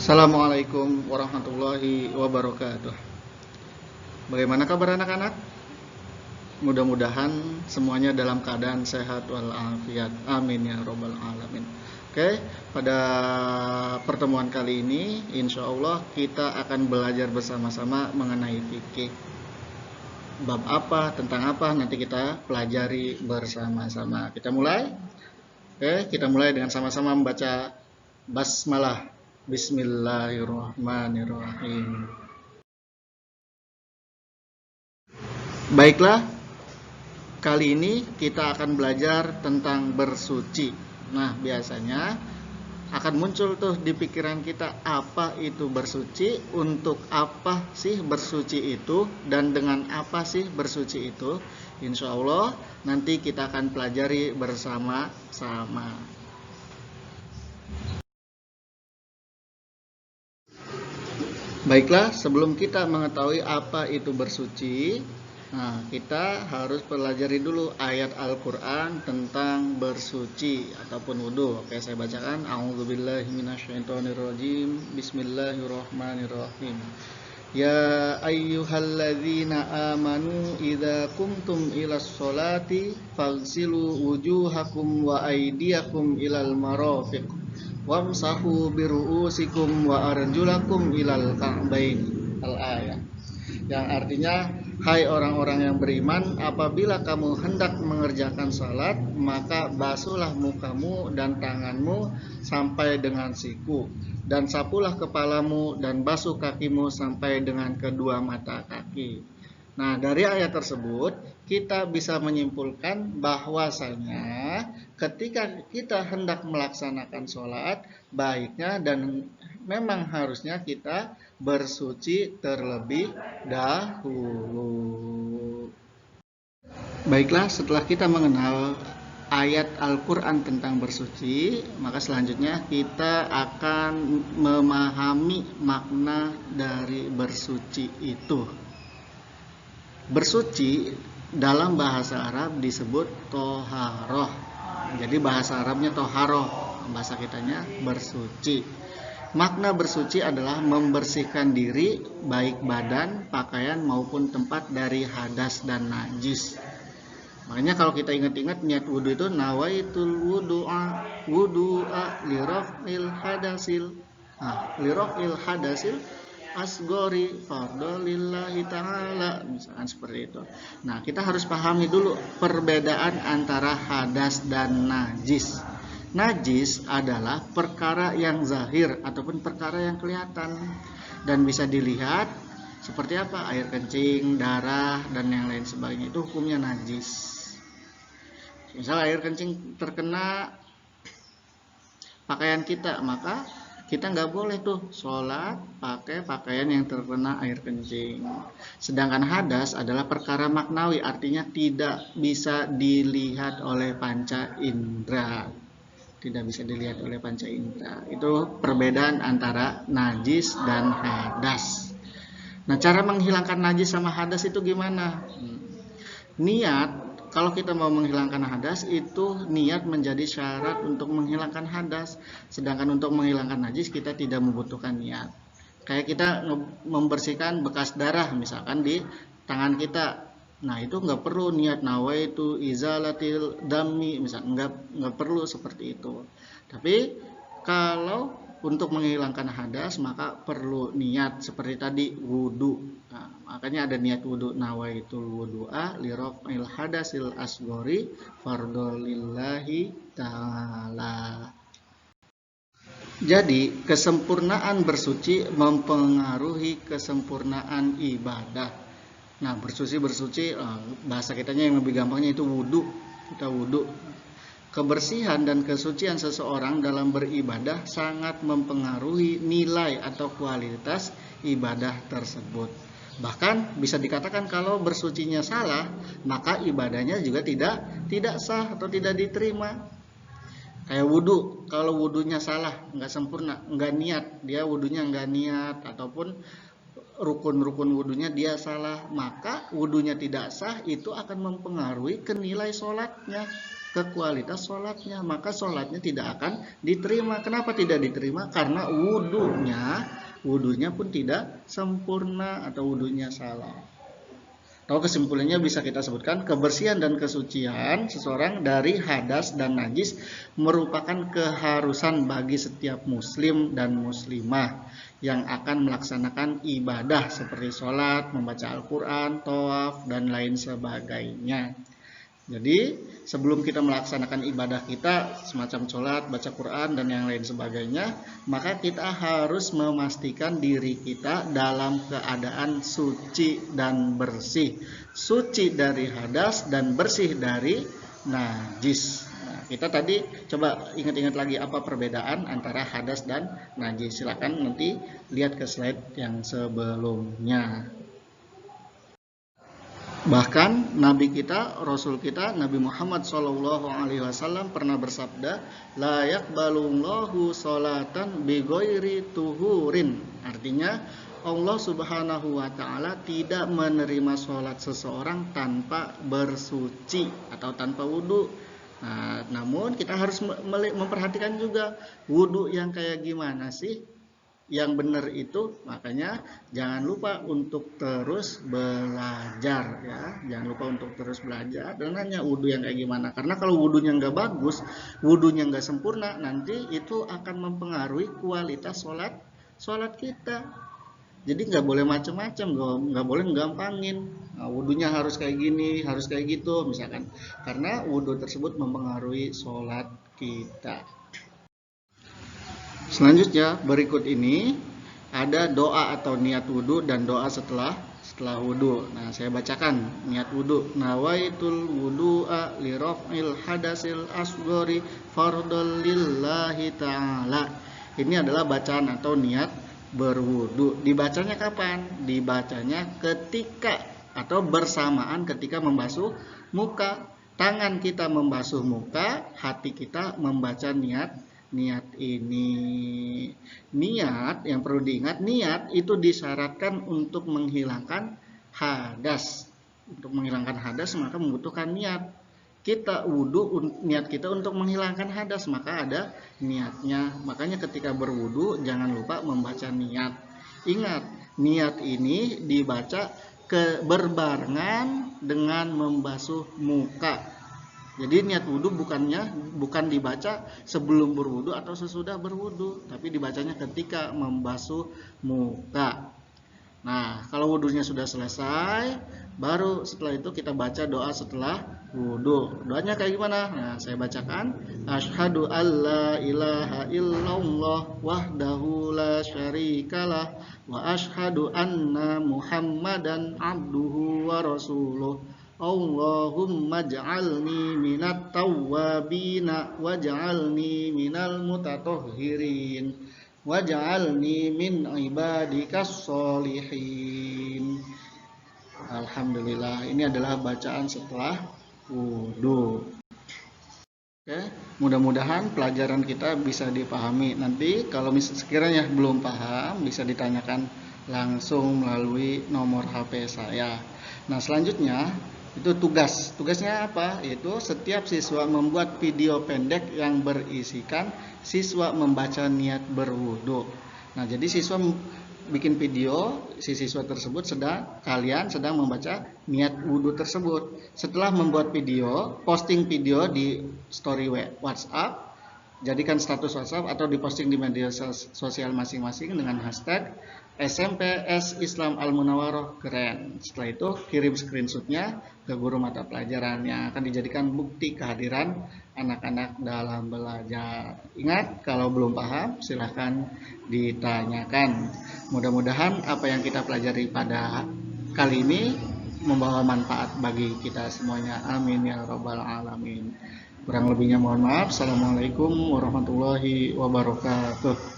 Assalamualaikum warahmatullahi wabarakatuh. Bagaimana kabar anak-anak? Mudah-mudahan semuanya dalam keadaan sehat walafiat. Amin ya robbal alamin. Oke, pada pertemuan kali ini insya Allah kita akan belajar bersama-sama mengenai fikih. Bab apa, tentang apa, nanti kita pelajari bersama-sama. Kita mulai? Oke, kita mulai dengan sama-sama membaca basmalah. Bismillahirrahmanirrahim. Baiklah, kali ini kita akan belajar tentang bersuci. Nah, biasanya akan muncul tuh di pikiran kita, apa itu bersuci, untuk apa sih bersuci itu, dan dengan apa sih bersuci itu. Insya Allah nanti kita akan pelajari bersama-sama. Baiklah, sebelum kita mengetahui apa itu bersuci, kita harus pelajari dulu ayat Al-Quran tentang bersuci ataupun wudhu. Oke, saya bacakan. A'udzubillahi minasyaitonirrajim. Bismillahirrahmanirrahim. Ya ayyuhalladzina amanu idza kumtum ilas sholati faghsilu wujuhakum wa aydiyakum ilal marafiq wamsahu biru'usikum wa arjulakum ilal ka'bain. Al-ayat. Yang artinya, hai orang-orang yang beriman, apabila kamu hendak mengerjakan salat, maka basuhlah mukamu dan tanganmu sampai dengan siku, dan sapulah kepalamu dan basuh kakimu sampai dengan kedua mata kaki. Nah, dari ayat tersebut kita bisa menyimpulkan bahwasanya ketika kita hendak melaksanakan sholat, baiknya dan memang harusnya kita bersuci terlebih dahulu. Baiklah, setelah kita mengenal ayat Al-Quran tentang bersuci, maka selanjutnya kita akan memahami makna dari bersuci itu. Bersuci dalam bahasa Arab disebut toharoh. Jadi bahasa Arabnya toharoh, bahasa kitanya bersuci. Makna bersuci adalah membersihkan diri, baik badan, pakaian maupun tempat dari hadas dan najis. Makanya kalau kita ingat-ingat niat wudhu itu nawaitul wudu'a liraf'il hadasil. Liraf'il hadasil asgori fardolillahi ta'ala, misalkan seperti itu. Nah, kita harus pahami dulu perbedaan antara hadas dan najis. Najis adalah perkara yang zahir ataupun perkara yang kelihatan dan bisa dilihat seperti apa, air kencing, darah, dan yang lain sebagainya, itu hukumnya najis. Misal air kencing terkena pakaian kita, maka kita nggak boleh tuh sholat pakai pakaian yang terkena air kencing. Sedangkan hadas adalah perkara maknawi, artinya tidak bisa dilihat oleh panca indera. Tidak bisa dilihat oleh panca indera. Itu perbedaan antara najis dan hadas. Nah, cara menghilangkan najis sama hadas itu gimana? Niat, kalau kita mau menghilangkan hadas, itu niat menjadi syarat untuk menghilangkan hadas. Sedangkan untuk menghilangkan najis kita tidak membutuhkan niat. Kayak kita membersihkan bekas darah misalkan di tangan kita. Nah, itu nggak perlu niat nawaitu izalatil dami, misalkan nggak perlu seperti itu. Tapi kalau untuk menghilangkan hadas maka perlu niat seperti tadi wudhu. Nah, makanya ada niat wudhu, nawaitul wudu'a liraf'il hadasil asgori fardolillahi ta'ala. Jadi kesempurnaan bersuci mempengaruhi kesempurnaan ibadah. Nah, bersuci bahasa kitanya yang lebih gampangnya itu wudhu. Kita wudhu. Kebersihan dan kesucian seseorang dalam beribadah sangat mempengaruhi nilai atau kualitas ibadah tersebut. Bahkan bisa dikatakan kalau bersucinya salah, maka ibadahnya juga tidak sah atau tidak diterima. Kayak wudhu, kalau wudhunya salah, nggak sempurna, nggak niat, dia wudhunya nggak niat, ataupun rukun-rukun wudhunya dia salah, maka wudhunya tidak sah, itu akan mempengaruhi ke nilai sholatnya, ke kualitas sholatnya, maka sholatnya tidak akan diterima. Kenapa tidak diterima? Karena wudhunya pun tidak sempurna atau wudhunya salah. Atau kesimpulannya bisa kita sebutkan, kebersihan dan kesucian seseorang dari hadas dan najis merupakan keharusan bagi setiap muslim dan muslimah yang akan melaksanakan ibadah seperti sholat, membaca Al-Quran, tawaf, dan lain sebagainya. Jadi sebelum kita melaksanakan ibadah kita semacam sholat, baca Quran, dan yang lain sebagainya, maka kita harus memastikan diri kita dalam keadaan suci dan bersih. Suci dari hadas dan bersih dari najis. Nah, kita tadi coba ingat-ingat lagi apa perbedaan antara hadas dan najis. Silakan nanti lihat ke slide yang sebelumnya. Bahkan Nabi kita, Rasul kita, Nabi Muhammad SAW pernah bersabda, la yaqbalullahu sholatan bi ghairi tuhurin. Artinya Allah Subhanahu wa taala tidak menerima sholat seseorang tanpa bersuci atau tanpa wudhu. Nah, namun kita harus memperhatikan juga wudhu yang kayak gimana sih yang benar itu. Makanya jangan lupa untuk terus belajar ya, jangan lupa untuk terus belajar dan nanya wudhu yang kayak gimana, karena kalau wudhunya nggak bagus, wudhunya nggak sempurna, nanti itu akan mempengaruhi kualitas sholat kita. Jadi nggak boleh macam-macam, nggak boleh gampangin. Nah, wudhunya harus kayak gini, harus kayak gitu misalkan, karena wudhu tersebut mempengaruhi sholat kita. Selanjutnya berikut ini ada doa atau niat wudhu dan doa setelah wudhu. Nah, saya bacakan niat wudhu. Nawaitul wudhu'a li raf'il hadasil asghari fardhal lillahi ta'ala. Ini adalah bacaan atau niat berwudhu. Dibacanya kapan? Dibacanya ketika atau bersamaan ketika membasuh muka. Tangan kita membasuh muka, hati kita membaca niat ini. Niat yang perlu diingat, niat itu disyaratkan untuk menghilangkan hadas. Untuk menghilangkan hadas maka membutuhkan niat. Kita wudhu, niat kita untuk menghilangkan hadas, maka ada niatnya. Makanya ketika berwudhu jangan lupa membaca niat. Ingat, niat ini dibaca berbarengan dengan membasuh muka. Jadi niat wudhu bukan dibaca sebelum berwudhu atau sesudah berwudhu, tapi dibacanya ketika membasuh muka. Nah, kalau wudhunya sudah selesai, baru setelah itu kita baca doa setelah wudhu. Doanya kayak gimana? Nah, saya bacakan. Asyhadu alla ilaha illallah wahdahu la syarikalah wa asyhadu anna Muhammadan abduhu wa rasuluh. Allahumma ja'alni minat tawwabina waj'alni minal mutatahhirin waj'alni min ibadikas sholihin. Alhamdulillah, ini adalah bacaan setelah wudhu. Oke, mudah-mudahan pelajaran kita bisa dipahami. Nanti kalau sekiranya belum paham bisa ditanyakan langsung melalui nomor HP saya. Nah, selanjutnya itu tugasnya apa? Yaitu setiap siswa membuat video pendek yang berisikan siswa membaca niat berwudhu. Nah, jadi siswa bikin video, si siswa tersebut kalian sedang membaca niat wudhu tersebut. Setelah membuat video, posting video di story WhatsApp, jadikan status WhatsApp atau diposting di media sosial masing-masing dengan hashtag SMPS Islam Al-Munawwaroh keren. Setelah itu kirim screenshotnya ke guru mata pelajaran yang akan dijadikan bukti kehadiran anak-anak dalam belajar. Ingat, kalau belum paham silahkan ditanyakan. Mudah-mudahan apa yang kita pelajari pada kali ini membawa manfaat bagi kita semuanya. Amin ya rabbal alamin. Kurang lebihnya mohon maaf. Assalamualaikum warahmatullahi wabarakatuh.